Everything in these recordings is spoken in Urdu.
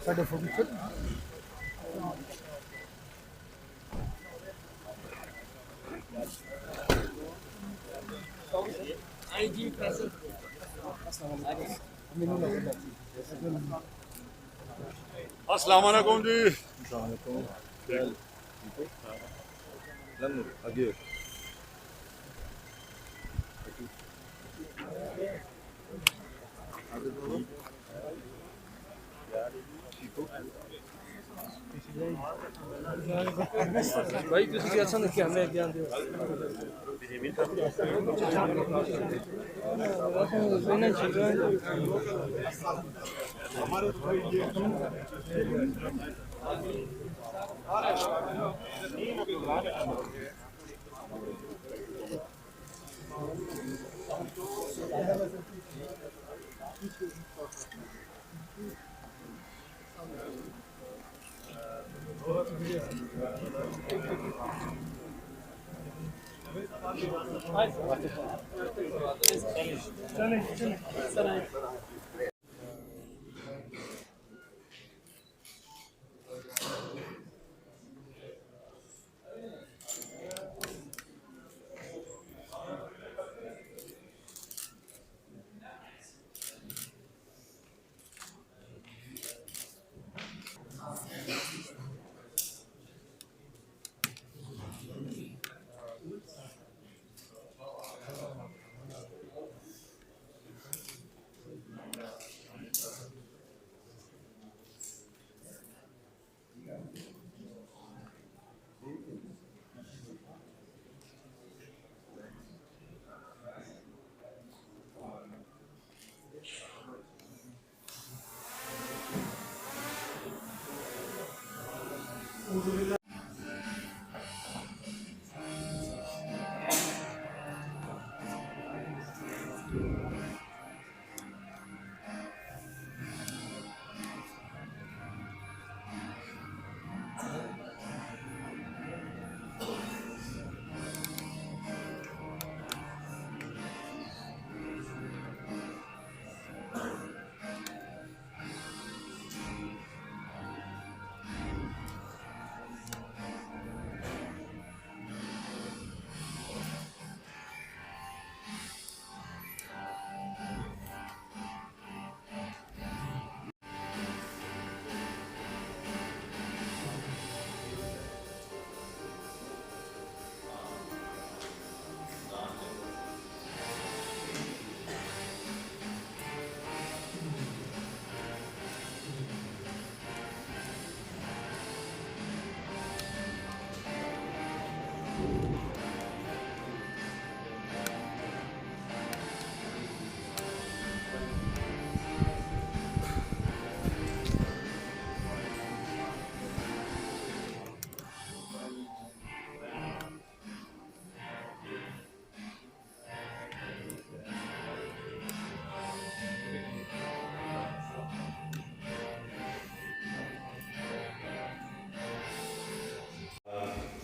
ساڈے فوٹو چل آئی جی فیصل السلام علیکم جی. السلام علیکم. آگے بھائی تسی کیسا کہ ہمیں دھیان دیو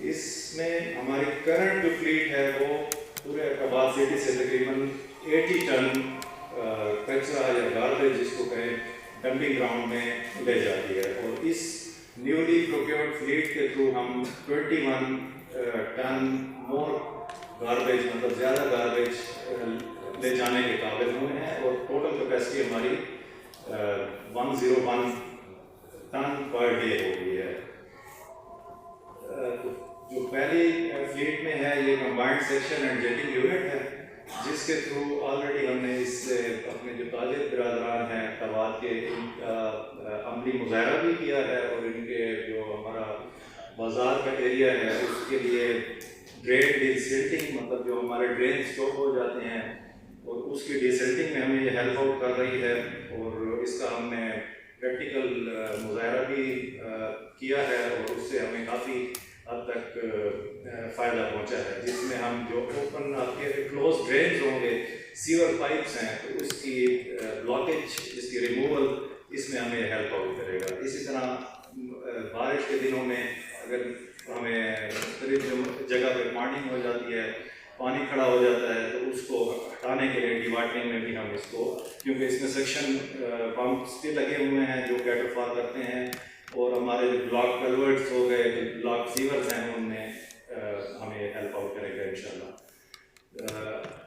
اس میں ہماری کرنٹ جو فلیٹ ہے وہ پورے آباد سٹی سے تقریباً 80 ٹن کچرا یا گاربیج جس کو کہیں ڈمپنگ گراؤنڈ میں لے جاتی ہے، اور اس نیولی پروکیورڈ فلیٹ کے تھرو ہم 21 ٹن مور گاربیج مطلب زیادہ گاربیج لے جانے کے قابل ہوئے ہیں، اور ٹوٹل کیپیسٹی ہماری 101 ٹن پر ڈے ہو گئی ہے۔ جو پہلی فلیٹ میں ہے یہ کمبائنڈ سیکشن اینڈ جیٹنگ یونٹ ہے، جس کے تھرو آلریڈی ہم نے اس سے اپنے جو تاجر برادران ہیں تواد کے ان کا عملی مظاہرہ بھی کیا ہے، اور ان کے جو ہمارا بازار کا ایریا ہے اس کے لیے ڈرین ڈیسلٹنگ مطلب جو ہمارے ڈرین اسٹاک ہو جاتے ہیں اور اس کی ڈیسلٹنگ میں ہمیں یہ ہیلپ آؤٹ کر رہی ہے، اور اس کا ہم نے پریکٹیکل مظاہرہ بھی کیا ہے، اور اس سے ہمیں کافی حد تک فائدہ پہنچا ہے، جس میں ہم جو اوپن آپ کے کلوز ڈرینز ہوں گے، سیور پائپس ہیں، تو اس کی بلاکیج اس کی ریموول اس میں ہمیں ہیلپ آؤٹ کرے گا۔ اسی طرح بارش کے دنوں میں اگر ہمیں مختلف جگہ پہ پانی ہو جاتی ہے پانی کھڑا ہو جاتا ہے تو اس کو ہٹانے کے لیے ڈیواٹنگ میں بھی ہم اس کو، کیونکہ اس میں سیکشن پمپس بھی لگے ہوئے ہیں جو کیٹر فار کرتے ہیں، اور ہمارے جو بلاک کلورٹس ہو گئے، جو بلاک سیورز ہیں، ان میں ہمیں ہیلپ آؤٹ کرے گا انشاءاللہ۔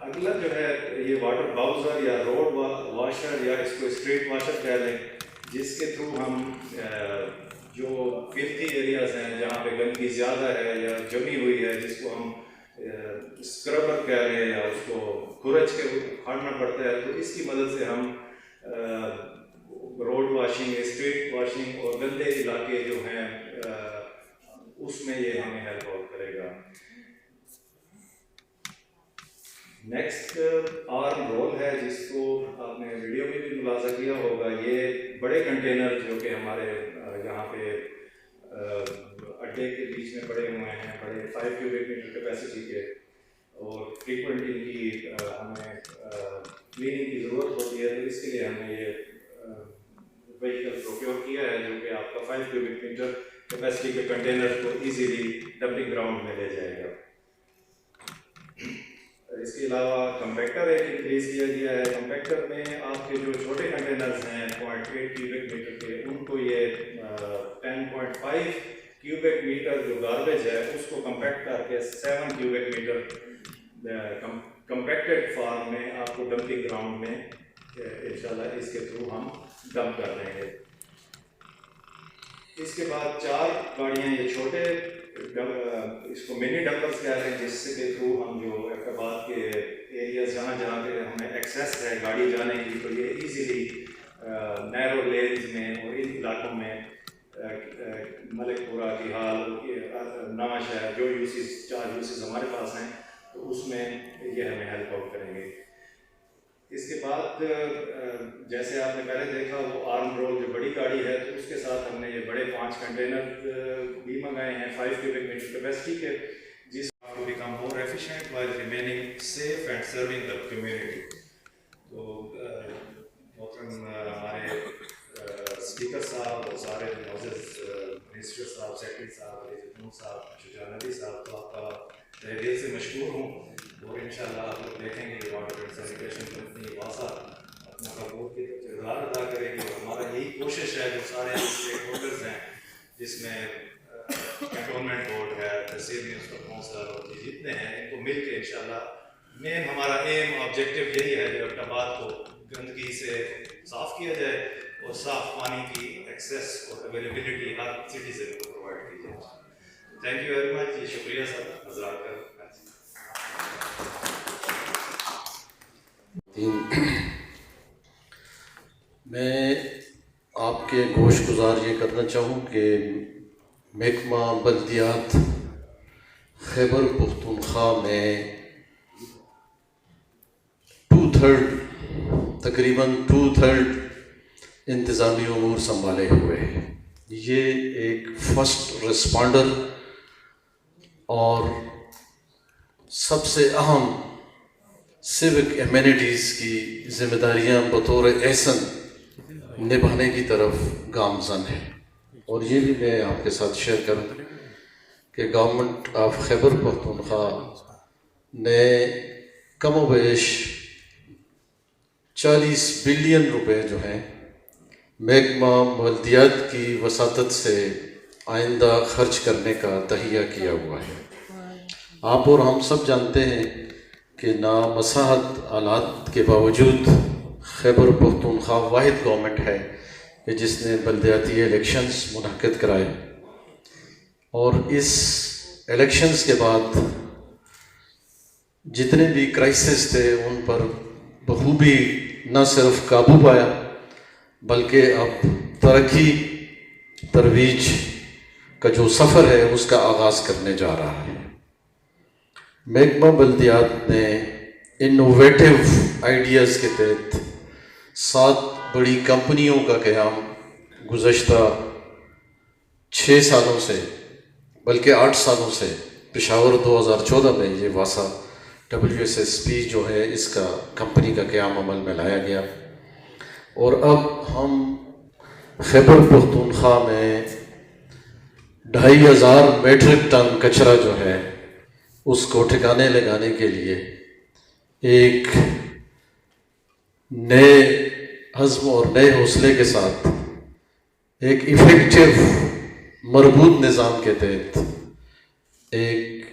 اگلا جو ہے یہ واٹر باؤزر یا روڈ واشر یا اس کو اسٹریٹ واشر کہہ لیں، جس کے تھرو ہم جو فلتھی ایریاز ہیں جہاں پہ گندگی زیادہ ہے یا جمی ہوئی ہے، جس کو ہم اسکربر کہہ رہے ہیں یا اس کو کھرچ کے اکھاڑنا پڑتا ہے، تو اس کی مدد سے ہم روڈ واشنگ، اسٹریٹ واشنگ اور گندے علاقے جو ہیں اس میں یہ ہمیں ہیلپ آؤٹ کرے گا۔ نیکسٹ آرم رول ہے، جس کو آپ نے ویڈیو میں بھی ملاحظہ کیا ہوگا۔ یہ بڑے کنٹینر جو کہ ہمارے یہاں پہ اڈے کے بیچ میں پڑے ہوئے ہیں، بڑے 5 کیوبک میٹر کیپیسٹی کے، اور فریکوینٹ ان کی ہمیں کلیننگ کی ضرورت ہوتی ہے، تو اس کے لیے ہم نے یہ وہیکل پروکیور کیا ہے جو کہ آپ کا 5 کیوبک میٹر کیپیسٹی کے کنٹینر کو ایزیلی ڈمپنگ گراؤنڈ میں لے جائے گا۔ اس کے علاوہ کمپیکٹر ایک انکریز کیا گیا ہے۔ کمپیکٹر میں آپ کے جو چھوٹے کنٹینرز ہیں 0.8 کیوبک میٹر کے، ان کو یہ 10.5 کیوبک میٹر جو گاربیج ہے اس کو کمپیکٹ کر کے 7 کیوبک میٹر کمپیکٹڈ فارم میں آپ کو ڈمپنگ گراؤنڈ میں انشاءاللہ اس کے تھرو ہم ڈمپ کر دیں گے۔ اس کے بعد 4 گاڑیاں یہ چھوٹے اس کو منی ڈمپرز کہہ رہے ہیں، جس کے تھرو ہم جو احتباد کے ایریاز جہاں جہاں پہ ہمیں ایکسیس ہے گاڑی جانے کی، تو یہ ایزیلی نیرو لینز میں اور ان علاقوں میں ملک پورہ کی حال، ناش ہے، جو یوسیز 4 یوسیز ہمارے پاس ہیں، تو اس میں یہ ہمیں ہیلپ آؤٹ کریں گے۔ اس کے بعد جیسے آپ نے پہلے دیکھا وہ آرم رول جو بڑی گاڑی ہے، تو اس کے ساتھ ہم نے یہ بڑے 5 کنٹینر بھی منگائے ہیں 5 کیوبک میٹر کیپیسٹی کے، جس کو become more efficient while remaining safe and serving the community۔ تو محترم ہمارے اسپیکر صاحب اور سارے معزز منسٹر صاحب، سیکرٹری صاحب، رئیس صاحب، شجاع نبی صاحب، تو آپ کا تہہ دل سے مشکور ہوں، اور انشاءاللہ آپ لوگ دیکھیں گے کہ واٹر اینڈ سینیٹیشن کمپنی واسا اپنا کردار ادا کرے گی، اور ہمارا یہی کوشش ہے جو سارے اسٹیک ہولڈرز ہیں، جس میں کنٹونمنٹ بورڈ ہے، تحصیل میونسپل کونسل اور جتنے ہیں، ان کو مل کے انشاءاللہ مین ہمارا ایم آبجیکٹیو یہی ہے کہ احتباد کو گندگی سے صاف کیا جائے اور صاف پانی کی ایکسیس اور اویلیبلٹی ہر سٹیزن کو پرووائڈ کی جائے۔ تھینک یو ویری مچ، یہ شکریہ سر حضرات کا۔ میں آپ کے گوش گزار یہ کرنا چاہوں کہ محکمہ بلدیات خیبر پختونخوا میں تقریباً 2/3 انتظامی امور سنبھالے ہوئے ہیں۔ یہ ایک فرسٹ رسپانڈر اور سب سے اہم سیوک ایمینٹیز کی ذمہ داریاں بطور احسن نبھانے کی طرف گامزن ہے، اور یہ بھی میں آپ کے ساتھ شیئر کروں کہ گورنمنٹ آف خیبر پختونخوا نے کم و بیش 40 بلین روپے جو ہیں محکمہ بلدیات کی وساطت سے آئندہ خرچ کرنے کا تہیہ کیا ہوا ہے۔ آپ اور ہم سب جانتے ہیں کہ نامساحت آلات کے باوجود خیبر پختونخوا واحد گورنمنٹ ہے کہ جس نے بلدیاتی الیکشنز منعقد کرائے، اور اس الیکشنز کے بعد جتنے بھی کرائسس تھے ان پر بخوبی نہ صرف قابو پایا بلکہ اب ترقی ترویج کا جو سفر ہے اس کا آغاز کرنے جا رہا ہے۔ محکمہ بلدیات نے انوویٹیو آئیڈیاز کے تحت 7 بڑی کمپنیوں کا قیام گزشتہ 6 سالوں سے بلکہ 8 سالوں سے، پشاور 2014 میں یہ واسا WSSP جو ہے اس کا کمپنی کا قیام عمل میں لایا گیا، اور اب ہم خیبر پختونخوا میں 2500 میٹرک ٹن کچرا جو ہے اس کو ٹھکانے لگانے کے لیے ایک نئے عزم اور نئے حوصلے کے ساتھ ایک ایفیکٹو مربوط نظام کے تحت ایک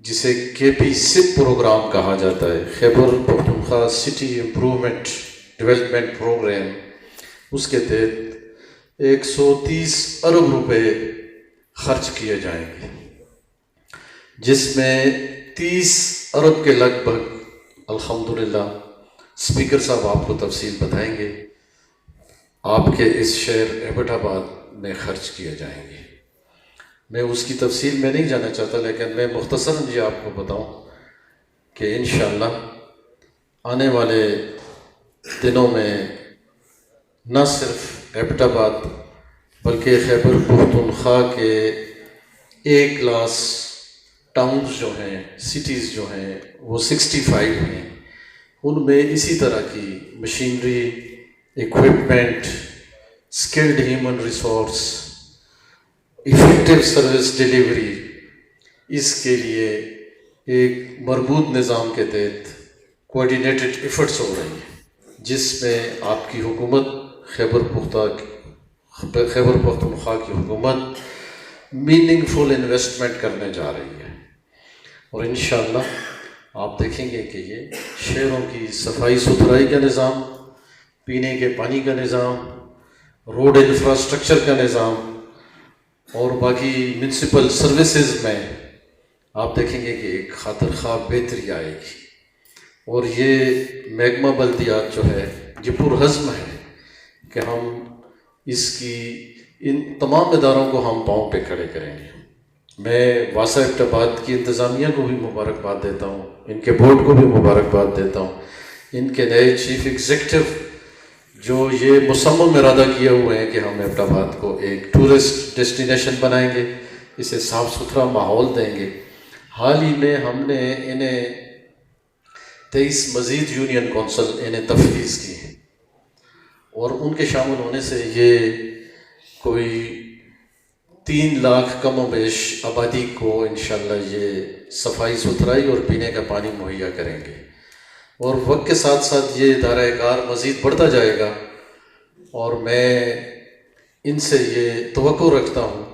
جسے KP-SIP پروگرام کہا جاتا ہے، Khyber Pakhtunkhwa city improvement development programme, اس کے تحت 130 ارب روپے خرچ کیے جائیں گے، جس میں 30 ارب کے لگ بھگ الحمدللہ اسپیکر صاحب آپ کو تفصیل بتائیں گے، آپ کے اس شہر ایبٹ آباد میں خرچ کیے جائیں گے۔ میں اس کی تفصیل میں نہیں جانا چاہتا، لیکن میں مختصراً یہ آپ کو بتاؤں کہ انشاءاللہ آنے والے دنوں میں نہ صرف ایبٹ آباد بلکہ خیبر پختونخوا کے A کلاس ٹاؤنز جو ہیں، سٹیز جو ہیں، وہ 65 ہیں، ان میں اسی طرح کی machinery, equipment, skilled human resource, effective service delivery, اس کے لیے ایک مربوط نظام کے تحت کوآرڈینیٹڈ ایفرٹس ہو رہی ہیں، جس میں آپ کی حکومت خیبر پختونخوا کی حکومت میننگ فل انویسٹمنٹ کرنے جا رہی ہے، اور انشاءاللہ آپ دیکھیں گے کہ یہ شہروں کی صفائی ستھرائی کا نظام، پینے کے پانی کا نظام، روڈ انفراسٹرکچر کا نظام اور باقی میونسپل سروسز میں آپ دیکھیں گے کہ ایک خاطر خواہ بہتری آئے گی، اور یہ محکمہ بلدیات جو ہے یہ پرعزم ہے کہ ہم اس کی ان تمام اداروں کو ہم پاؤں پہ کھڑے کریں گے۔ میں واسا ایبٹ آباد کی انتظامیہ کو بھی مبارکباد دیتا ہوں، ان کے بورڈ کو بھی مبارکباد دیتا ہوں، ان کے نئے چیف ایگزیکٹو جو یہ مصمم ارادہ کیے ہوئے ہیں کہ ہم ایبٹ آباد کو ایک ٹورسٹ ڈیسٹینیشن بنائیں گے، اسے صاف ستھرا ماحول دیں گے۔ حال ہی میں ہم نے انہیں 23 مزید یونین کونسل انہیں تفویض کی ہیں، اور ان کے شامل ہونے سے یہ کوئی 3 لاکھ کم و بیش آبادی کو انشاءاللہ یہ صفائی ستھرائی اور پینے کا پانی مہیا کریں گے، اور وقت کے ساتھ ساتھ یہ دائرہ کار مزید بڑھتا جائے گا، اور میں ان سے یہ توقع رکھتا ہوں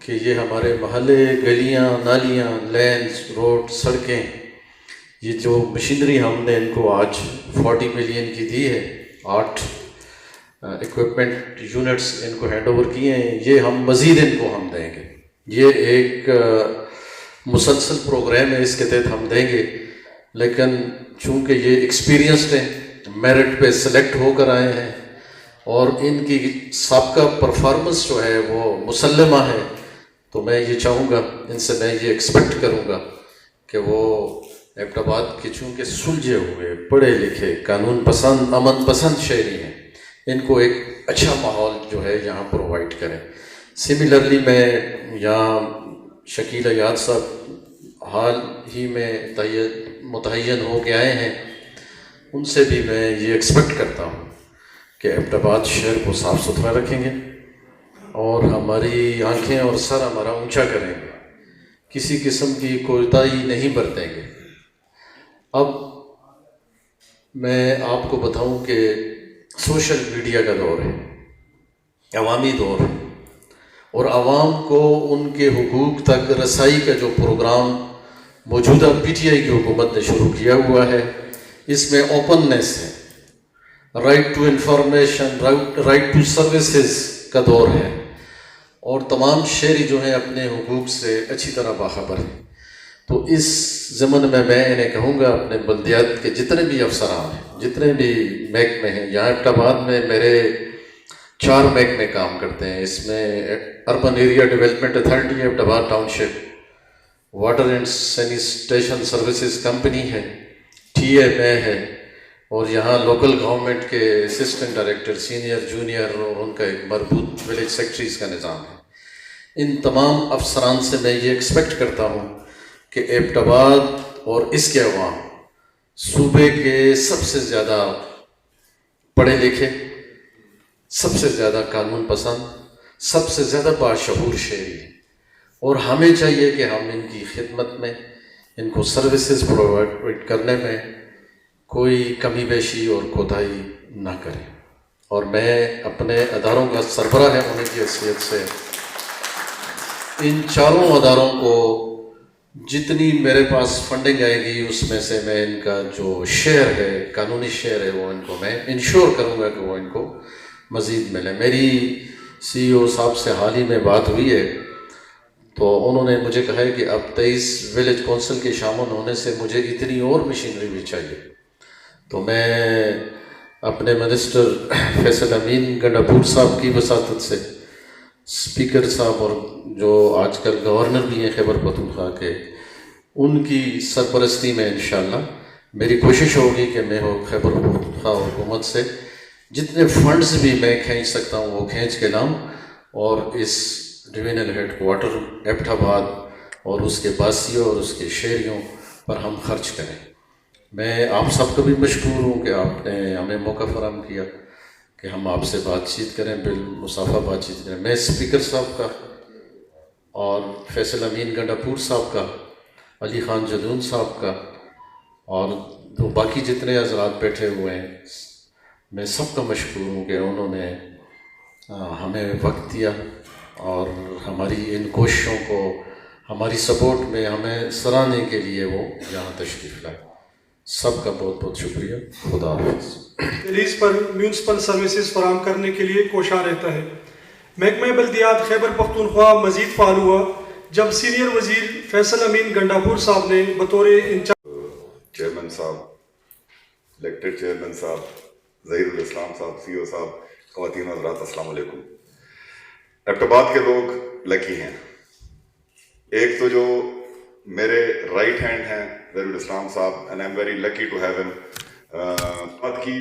کہ یہ ہمارے محلے، گلیاں، نالیاں، لینز، روڈ، سڑکیں، یہ جو مشینری ہم نے ان کو آج 40 ملین کی دی ہے، 8 ایکوپمنٹ یونٹس ان کو ہینڈ اوور کیے ہیں، یہ ہم مزید ان کو ہم دیں گے۔ یہ ایک مسلسل پروگرام ہے، اس کے تحت ہم دیں گے، لیکن چونکہ یہ ایکسپیرینسڈ ہیں، میرٹ پہ سلیکٹ ہو کر آئے ہیں، اور ان کی سابقہ پرفارمنس جو ہے وہ مسلمہ ہے، تو میں یہ چاہوں گا، ان سے میں یہ ایکسپیکٹ کروں گا کہ وہ ایبٹ آباد کے چونکہ سلجھے ہوئے، پڑھے لکھے، قانون پسند، امن پسند شہری ہیں، ان کو ایک اچھا ماحول جو ہے یہاں پرووائڈ کریں۔ سملرلی میں یہاں شکیل ایاد صاحب حال ہی میں متعین ہو کے آئے ہیں، ان سے بھی میں یہ ایکسپیکٹ کرتا ہوں کہ ایبٹ آباد شہر کو صاف ستھرا رکھیں گے، اور ہماری آنکھیں اور سر ہمارا اونچا کریں گے، کسی قسم کی کوتاہی نہیں برتیں گے۔ اب میں آپ کو بتاؤں کہ سوشل میڈیا کا دور ہے، عوامی دور ہے، اور عوام کو ان کے حقوق تک رسائی کا جو پروگرام موجودہ PTI کی حکومت نے شروع کیا ہوا ہے، اس میں اوپننیس ہے، right to information, right to services کا دور ہے، اور تمام شہری جو ہیں اپنے حقوق سے اچھی طرح باخبر ہیں۔ تو اس ضمن میں انہیں کہوں گا، اپنے بلدیات کے جتنے بھی افسران ہیں، جتنے بھی محکمے ہیں، یہاں ایبٹ آباد میں میرے 4 محکمے کام کرتے ہیں، اس میں urban area development authority Abbottabad township, water and sanitation services company ہے، TMA ہے، اور یہاں لوکل گورنمنٹ کے اسسٹنٹ ڈائریکٹر، سینئر، جونیئر، اور ان کا ایک مربوط ولیج سیکٹریز کا نظام ہے۔ ان تمام افسران سے میں یہ ایکسپیکٹ کرتا ہوں کہ ایبٹ آباد اور اس کے عوام صوبے کے سب سے زیادہ پڑھے لکھے، سب سے زیادہ قانون پسند، سب سے زیادہ باشعور شہری ہیں، اور ہمیں چاہیے کہ ہم ان کی خدمت میں، ان کو سروسز پرووائڈ کرنے میں کوئی کمی بیشی اور کوتاہی نہ کریں، اور میں اپنے اداروں کا سربراہ ہونے کی حیثیت سے ان چاروں اداروں کو جتنی میرے پاس فنڈنگ آئے گی اس میں سے میں ان کا جو شیئر ہے، قانونی شیئر ہے، وہ ان کو میں انشور کروں گا کہ وہ ان کو مزید ملے۔ میری سی او صاحب سے حال ہی میں بات ہوئی ہے تو انہوں نے مجھے کہا ہے کہ اب 23 ولیج کونسل کے شامل ہونے سے مجھے اتنی اور مشینری بھی چاہیے، تو میں اپنے منسٹر فیصل امین گنڈاپور صاحب کی وساطت سے، اسپیکر صاحب اور جو آج کل گورنر بھی ہیں خیبر پختونخوا کے، ان کی سرپرستی میں انشاءاللہ میری کوشش ہوگی کہ میں خیبر پختونخوا حکومت سے جتنے فنڈز بھی میں کھینچ سکتا ہوں وہ کھینچ کے لاؤں اور اس ڈویژنل ہیڈ کوارٹر ایبٹ آباد اور اس کے باسیوں اور اس کے شہریوں پر ہم خرچ کریں۔ میں آپ سب کو بھی مشکور ہوں کہ آپ نے ہمیں موقع فراہم کیا کہ ہم آپ سے بات چیت کریں، بالمصافحہ بات چیت کریں۔ میں اسپیکر صاحب کا اور فیصل امین گنڈاپور صاحب کا، علی خان جدون صاحب کا اور باقی جتنے حضرات بیٹھے ہوئے ہیں، میں سب کا مشکور ہوں کہ انہوں نے ہمیں وقت دیا اور ہماری ان کوششوں کو، ہماری سپورٹ میں ہمیں سراہنے کے لیے وہ یہاں تشریف لائے۔ سب کا بہت بہت شکریہ۔ خدا حافظ۔ ریلیز پر میونسپل سروسز فراہم کرنے کے لیے کوشاں رہتا ہے۔ محکمہ بلدیات خیبر پختونخوا مزید فعال ہوا جب سینئر وزیر فیصل امین گنڈاپور صاحب نے بطور انچارج چیئرمین صاحب، الیکٹڈ چیئرمین صاحب، ظہیر الاسلام صاحب، سی او صاحب، خواتین و حضرات، السلام علیکم۔ ایبٹ آباد کے لوگ لکی ہیں۔ ایک تو جو میرے رائٹ ہینڈ ہیں Zaheer ul Islam Sahib, and I am very lucky to have ہم۔ آباد کی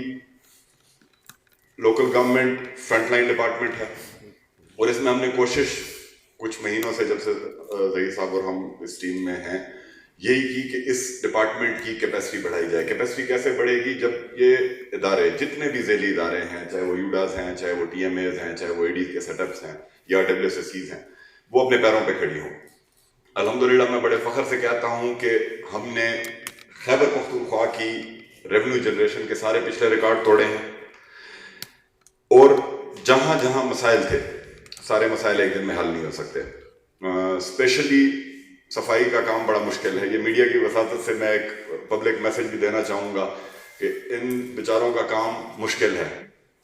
local government front line department ہے اور اس میں ہم نے کوشش کچھ مہینوں سے، جب سے ظہیر صاحب اور ہم اس ٹیم میں ہیں، یہی کی کہ اس ڈپارٹمنٹ کی کیپیسٹی بڑھائی جائے۔ کیپیسٹی کیسے بڑھے گی؟ جب یہ ادارے، جتنے بھی ذیلی ادارے ہیں، چاہے وہ یوڈاز ہیں، چاہے وہ ٹی ایم ایز ہیں، چاہے وہ اے ڈیز کے سیٹ اپس ہیں یا ڈبلیو ایس ایس سیز ہیں، وہ اپنے پیروں پہ کھڑی ہوں۔ الحمدللہ میں بڑے فخر سے کہتا ہوں کہ ہم نے خیبر پختونخوا کی ریونیو جنریشن کے سارے پچھلے ریکارڈ توڑے ہیں، اور جہاں جہاں مسائل تھے، سارے مسائل ایک دن میں حل نہیں ہو سکتے۔ اسپیشلی صفائی کا کام بڑا مشکل ہے۔ یہ میڈیا کی وساطت سے میں ایک پبلک میسج بھی دینا چاہوں گا کہ ان بیچاروں کا کام مشکل ہے،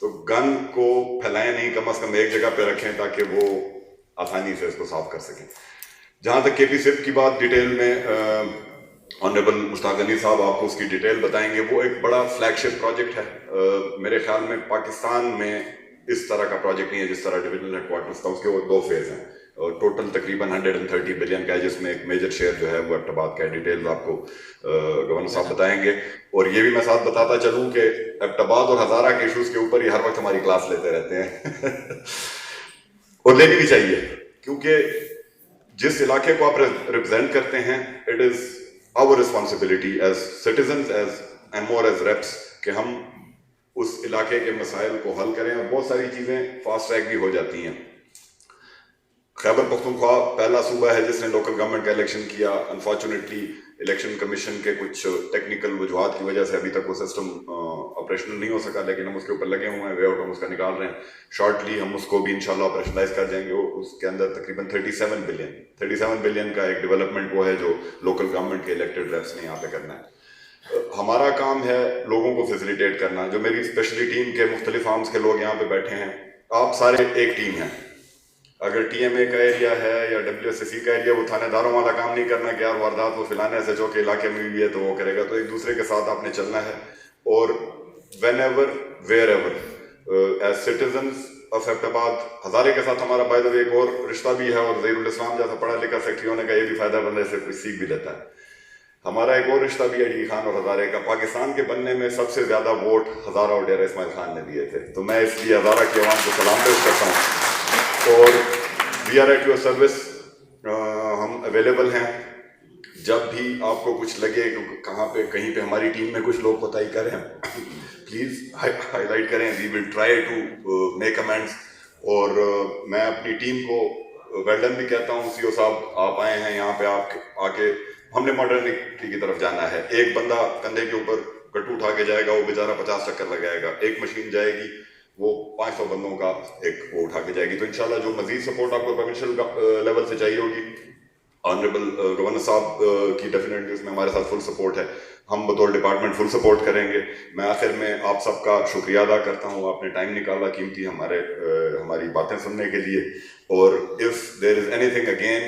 تو گن کو پھیلائیں نہیں، کم از کم ایک جگہ پہ رکھیں تاکہ وہ آسانی سے اس کو صاف کر سکیں۔ جہاں تک کے پی سپ کی بات، ڈیٹیل میں آنریبل مشتاق غنی صاحب آپ کو اس کی ڈیٹیل بتائیں گے۔ وہ ایک بڑا فلیگ شپ پروجیکٹ ہے، میرے خیال میں پاکستان میں اس طرح کا پروجیکٹ نہیں ہے جس طرح ڈویژنل ہیڈ کوارٹرز تھا۔ اس کے وہ 2 فیز ہیں، ٹوٹل تقریباً 130 بلین کا ہے، جس میں ایک میجر شیئر جو ہے وہ ایبٹ آباد کا ہے۔ ڈیٹیلز آپ کو گورنر صاحب بتائیں گے۔ اور یہ بھی میں ساتھ بتاتا چلوں کہ ایبٹ آباد اور ہزارہ کے ایشوز کے اوپر ہی ہر وقت ہماری کلاس لیتے رہتے ہیں اور لینی بھی چاہیے، کیونکہ جس علاقے کو آپ ریپرزینٹ کرتے ہیں، it is our responsibility as citizens and more as reps کہ ہم اس علاقے کے مسائل کو حل کریں، اور بہت ساری چیزیں فاسٹ ٹریک بھی ہو جاتی ہیں۔ خیبر پختونخوا پہلا صوبہ ہے جس نے لوکل گورنمنٹ کا الیکشن کیا۔ انفارچونیٹلی الیکشن کمیشن کے کچھ ٹیکنیکل وجوہات کی وجہ سے ابھی تک وہ سسٹم آپریشنل نہیں ہو سکا، لیکن ہم اس کے اوپر لگے ہوئے ہیں، وے آؤٹ ہم اس کا نکال رہے ہیں۔ شارٹلی ہم اس کو بھی انشاءاللہ آپریشنلائز کر جائیں گے۔ اس کے اندر تقریباً 37 بلین کا ایک ڈیولپمنٹ وہ ہے جو لوکل گورنمنٹ کے الیکٹڈ ریپس نے یہاں پہ کرنا ہے۔ ہمارا کام ہے لوگوں کو فیسیلیٹیٹ کرنا۔ جو میری اسپیشلی ٹیم کے مختلف آرمز کے لوگ یہاں پہ بیٹھے ہیں، آپ سارے ایک ٹیم ہیں۔ اگر ٹی ایم اے کا ایریا ہے یا ڈبلیو ایس ایس سی کا ایریا، وہ تھانے داروں والا کام نہیں کرنا کہ یار واردات وہ فلانے ایس ایچ او کے علاقے میں بھی ہے تو وہ کرے گا، تو ایک دوسرے کے ساتھ آپ نے چلنا ہے۔ اور whenever wherever as citizens of Abbottabad, ہزارے کے ساتھ ہمارا بائی دا وے ایک اور رشتہ بھی ہے، اور ظہیر الاسلام جیسا پڑھا لکھا سیکٹری ہونے کا یہ بھی فائدہ بندے سے کچھ سیکھ بھی لیتا ہے۔ ہمارا ایک اور رشتہ بھی ہے علی خان اور ہزارے کا۔ پاکستان کے بننے میں سب سے زیادہ ووٹ ہزارہ اور ڈیرہ اسماعیل خان نے دیے تھے، تو میں اس لیے ہزارہ کی عوام کو سلام پیش کرتا ہوں، اور we are at your service, ہم اویلیبل ہیں۔ جب بھی آپ کو کچھ لگے کہاں پہ کہیں پہ ہماری ٹیم میں کچھ لوگ کوتاہی کریں، پلیز ہائی لائٹ کریں، وی ول ٹرائی ٹو میک امینڈس۔ اور میں اپنی ٹیم کو ویل ڈن بھی کہتا ہوں۔ سی او صاحب آپ آئے ہیں یہاں پہ، آپ آ کے ہم نے ماڈرنٹی کی طرف جانا ہے. ایک بندہ کندھے کے اوپر گٹو اٹھا کے جائے گا, وہ بیچارہ 50 چکر لگائے گا. ایک مشین جائے گی, وہ 500 بندوں کا ایک وہ اٹھا کے جائے گی. تو انشاءاللہ جو مزید سپورٹ آپ کو پروونشل لیول سے چاہیے ہوگی, آنریبل گورنر صاحب کی ڈیفینیٹلی اس میں ہمارے ساتھ فل سپورٹ ہے. ہم بطور ڈپارٹمنٹ فل سپورٹ کریں گے. میں آخر میں آپ سب کا شکریہ ادا کرتا ہوں, آپ نے ٹائم نکالا قیمتی ہماری باتیں سننے کے لیے. اور if there is any thing again,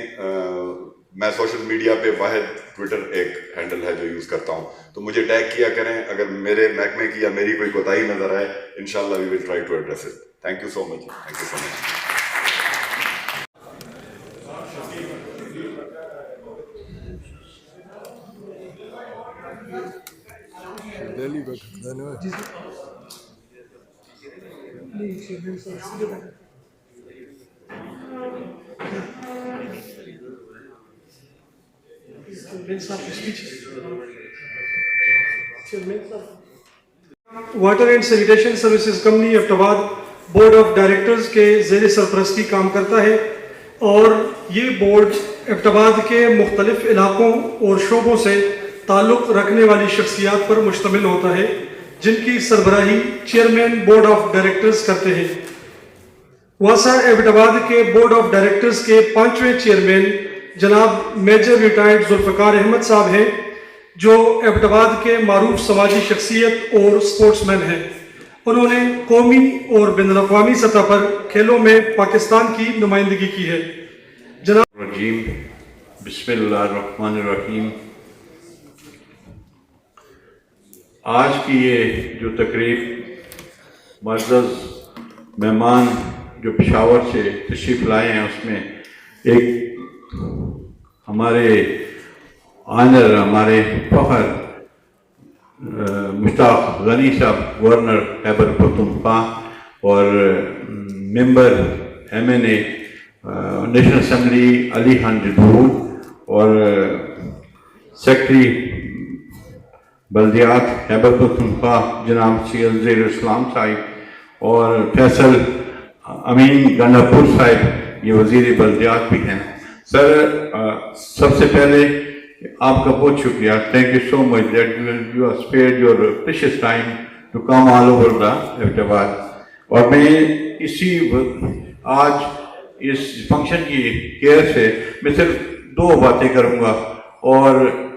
میں سوشل میڈیا پہ واحد ٹویٹر ایک ہینڈل ہے جو یوز کرتا ہوں, تو مجھے ٹیگ کیا کریں اگر میرے محکمے کی یا میری کوئی کوتاہی نظر آئے. انشاءاللہ we will try to address it. Thank you so much. Thank you so much. Delhi کا کھانا water and sanitation services company Abbottabad board of directors کے زیر سرپرستی کام کرتا ہے, اور یہ بورڈ ایبٹ آباد کے مختلف علاقوں اور شعبوں سے تعلق رکھنے والی شخصیات پر مشتمل ہوتا ہے, جن کی سربراہی چیئرمین بورڈ آف ڈائریکٹرز کرتے ہیں. واسا ایبٹ آباد کے بورڈ آف ڈائریکٹرز کے 5ویں چیئرمین جناب میجر ریٹائرڈ ذوالفقار احمد صاحب ہیں, جو ایبٹ آباد کے معروف سماجی شخصیت اور سپورٹس مین ہیں. انہوں نے قومی اور بین الاقوامی سطح پر کھیلوں میں پاکستان کی نمائندگی کی ہے. جناب الرجیم بسم اللہ الرحمن الرحیم. آج کی یہ جو تقریب معزز مہمان جو پشاور سے تشریف لائے ہیں, اس میں ایک ہمارے آنر, ہمارے فخر مشتاق غنی صاحب گورنر خیبر پختونخوا اور ممبر MNA national assembly Ali Khan جدود, اور سیکرٹری بلدیات خیبر پختونخوا جناب سید زہیر اسلام صاحب, اور فیصل امین گنڈاپور صاحب یہ وزیر بلدیات بھی ہیں. سر سب سے پہلے آپ کا بہت شکریہ. Thank you so much that you are spared your precious time to come all over the Abbottabad. اور میں اسی آج اس فنکشن کی کیئر سے میں صرف 2 باتیں کروں گا, اور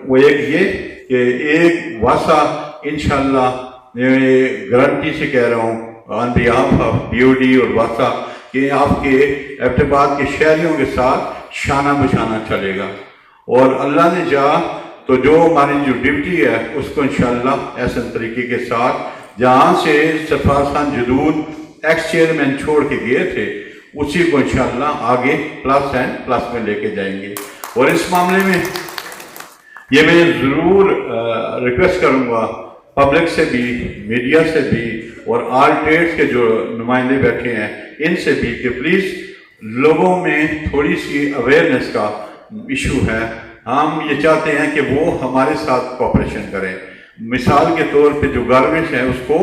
وہ ایک یہ کہ ایک واسا انشاءاللہ میں گارنٹی سے کہہ رہا ہوں آن بیہاف آف BOD اور واسا کہ آپ کے ایبٹ آباد کے شہریوں کے ساتھ شانہ بشانہ چلے گا, اور اللہ نے چاہا تو جو ہماری جو ڈیوٹی ہے اس کو انشاءاللہ ایسے طریقے کے ساتھ جہاں سے سرفراز خان جدود ایکس چیئرمین چھوڑ کے گئے تھے اسی کو انشاءاللہ آگے پلس اینڈ پلس میں لے کے جائیں گے. اور اس معاملے میں یہ میں ضرور ریکویسٹ کروں گا پبلک سے بھی, میڈیا سے بھی, اور آل ٹریڈز کے جو نمائندے بیٹھے ہیں ان سے بھی کہ پلیز لوگوں میں تھوڑی سی اویئرنیس کا ایشو ہے. ہم یہ چاہتے ہیں کہ وہ ہمارے ساتھ کوآپریشن کریں. مثال کے طور پہ جو گاربیج ہے اس کو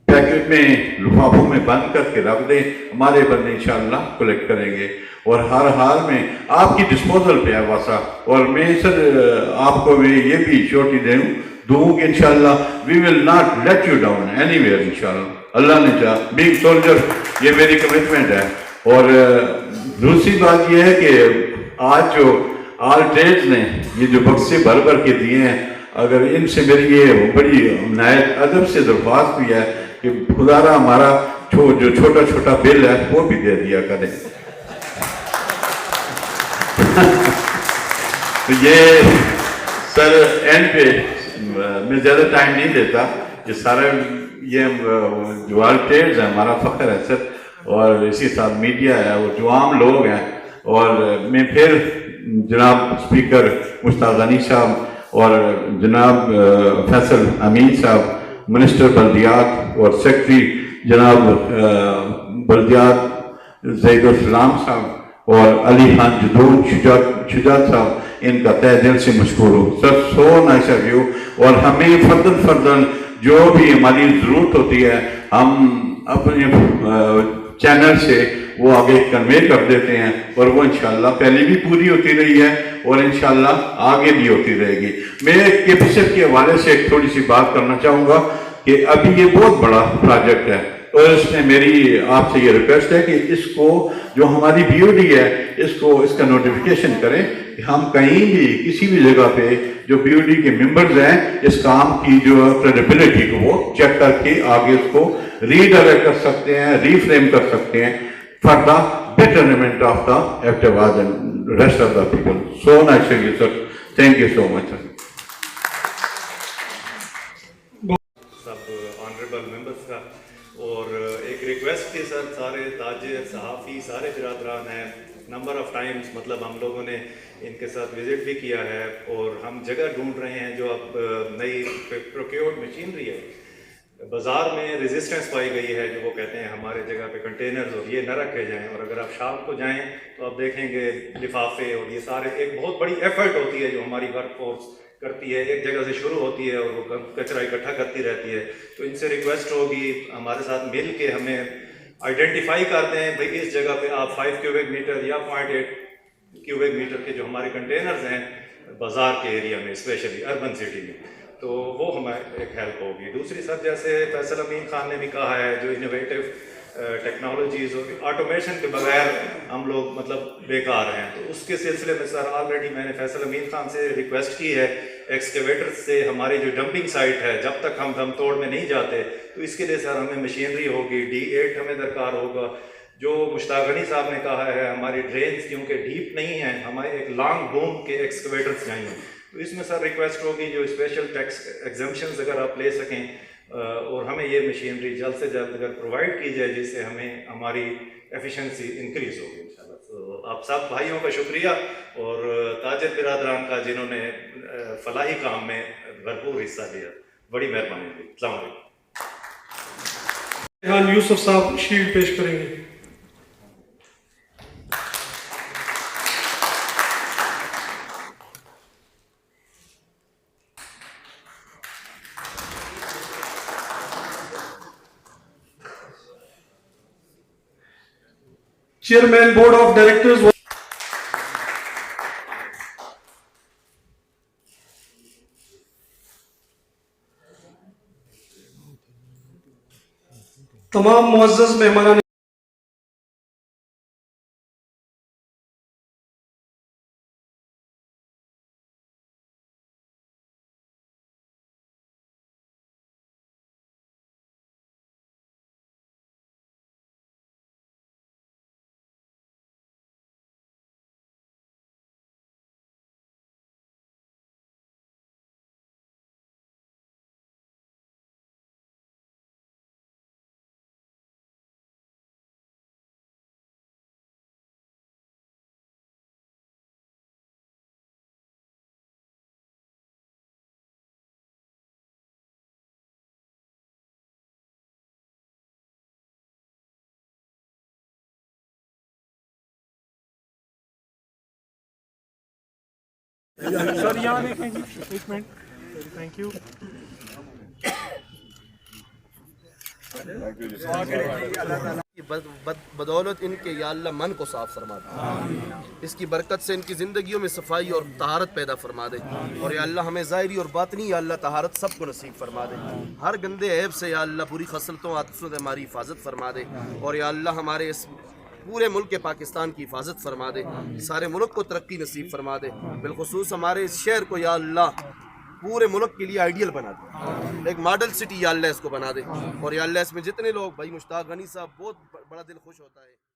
پیکٹ میں لفافوں میں بند کر کے رکھ دیں, ہمارے بندے انشاءاللہ کلیکٹ کریں گے, اور ہر حال میں آپ کی ڈسپوزل پہ ہے واسا. اور میں سر آپ کو یہ بھی شورٹی دوں کہ انشاءاللہ we will not let you down anywhere انشاءاللہ. اللہ نے چاہا بینگ سولجر یہ میری کمٹمنٹ ہے. اور دوسری بات یہ ہے کہ آج جو آل ٹریڈز نے یہ جو بکسے بھر بھر کے دیے ہیں, اگر ان سے میری یہ بڑی نہایت ادب سے درخواست بھی ہے کہ خدا را ہمارا جو چھوٹا چھوٹا بل ہے وہ بھی دے دیا کریں. تو یہ سر اینڈ پہ میں زیادہ ٹائم نہیں دیتا, یہ سارا یہ جو آل ٹریڈز ہے ہمارا فخر ہے سر, اور اسی ساتھ میڈیا ہے اور جو عام لوگ ہیں. اور میں پھر جناب اسپیکر مشتاق غنی صاحب اور جناب فیصل امین صاحب منسٹر بلدیات اور سیکرٹری جناب بلدیات زہیر اسلام صاحب اور علی خان جدود شجاعت صاحب, ان کا تہ دل سے مشکور ہوں. سر سو نائس آف یو. اور ہمیں فردن جو بھی ہماری ضرورت ہوتی ہے ہم اپنے چینل سے وہ آگے کنوے کر دیتے ہیں، اور وہ انشاءاللہ پہلے بھی پوری ہوتی رہی ہے اور انشاءاللہ آگے بھی ہوتی رہے گی۔ میں کیپیسٹ کے حوالے سے ایک تھوڑی سی بات کرنا چاہوں گا کہ ابھی یہ بہت بڑا پروجیکٹ ہے، اور اس میں میری آپ سے یہ ریکویسٹ ہے کہ اس کو جو ہماری بی او ڈی ہے اس کا نوٹیفیکیشن کریں کہ ہم کہیں بھی کسی بھی جگہ پہ جو بی او ڈی کے ممبرز ہیں اس کام کی جو کریڈیبلٹی کو وہ چیک کر کے آگے اس کو ری ڈائریکٹ کر سکتے ہیں، ری فریم کر سکتے ہیں for the betterment of the Abbottabad and rest of the people. So nice of you sir, thank you so much sir. سب آنریبل ممبرس کا، اور ایک ریکویسٹ تھی سر، سارے تاجر صحافی سارے برادران ہیں، نمبر آف ٹائمز مطلب ہم لوگوں نے ان کے ساتھ وزٹ بھی کیا ہے، اور ہم جگہ ڈھونڈ رہے ہیں جو اب نئی پروکیورڈ مشینری ہے، بازار میں ریزسٹنس پائی گئی ہے جو وہ کہتے ہیں ہمارے جگہ پہ کنٹینرز اور یہ نہ رکھے جائیں، اور اگر آپ شام کو جائیں تو آپ دیکھیں گے لفافے اور یہ سارے، ایک بہت بڑی ایفرٹ ہوتی ہے جو ہماری ورک فورس کرتی ہے، ایک جگہ سے شروع ہوتی ہے اور وہ کچرا اکٹھا کرتی رہتی ہے۔ تو ان سے ریکویسٹ ہوگی ہمارے ساتھ مل کے ہمیں آئیڈینٹیفائی کرتے ہیں بھئی اس جگہ پہ آپ 5 کیوبک میٹر یا 0.8 کیوبک میٹر کے جو ہمارے کنٹینرز ہیں بازار کے ایریا میں، اسپیشلی اربن سٹی میں، تو وہ ہمیں ایک ہیلپ ہوگی۔ دوسری سر جیسے فیصل امین خان نے بھی کہا ہے جو انوویٹو ٹیکنالوجیز اور آٹومیشن کے بغیر ہم لوگ مطلب بیکار ہیں، تو اس کے سلسلے میں سر آلریڈی میں نے فیصل امین خان سے ریکویسٹ کی ہے ایکسکیویٹر سے ہماری جو ڈمپنگ سائٹ ہے جب تک ہم دم توڑ میں نہیں جاتے تو اس کے لیے سر ہمیں مشینری ہوگی، D8 ہمیں درکار ہوگا۔ جو مشتاق غنی صاحب نے کہا ہے ہماری ڈرینز کیونکہ ڈیپ نہیں ہیں، ہمیں ایک لانگ بوم کے ایکسکیویٹرز چاہیے، تو اس میں سر ریکویسٹ ہوگی جو اسپیشل ٹیکس ایگزمپشنز اگر آپ لے سکیں اور ہمیں یہ مشینری جلد سے جلد اگر پرووائڈ کی جائے جس سے ہمیں ہماری ایفیشنسی انکریز ہوگی انشاءاللہ۔ تو آپ سب بھائیوں کا شکریہ اور تاجر برادران کا جنہوں نے فلاحی کام میں بھرپور حصہ لیا، بڑی مہربانی ہوگی۔ السلام علیکم۔ ریحان یوسف صاحب شیلڈ پیش کریں گے۔ چیئرمین بورڈ آف ڈائریکٹرز تمام معزز مہمانان سر یہاں دیکھیں جی، ایک منٹ، تھینک یو۔ بدولت ان کے یا اللہ من کو صاف فرما دے، اس کی برکت سے ان کی زندگیوں میں صفائی اور طہارت پیدا فرما دے، اور یا اللہ ہمیں ظاہری اور باطنی یا اللہ طہارت سب کو نصیب فرما دے، ہر گندے عیب سے یا اللہ بری خصلتوں عادتوں سے ہماری حفاظت فرما دے، اور یا اللہ ہمارے اس پورے ملک پاکستان کی حفاظت فرما دے، سارے ملک کو ترقی نصیب فرما دے، بالخصوص ہمارے اس شہر کو یا اللہ پورے ملک کے لیے آئیڈیل بنا دے، ایک ماڈل سٹی یا اللہ اس کو بنا دے، اور یا اللہ اس میں جتنے لوگ بھائی مشتاق غنی صاحب بہت بڑا دل خوش ہوتا ہے۔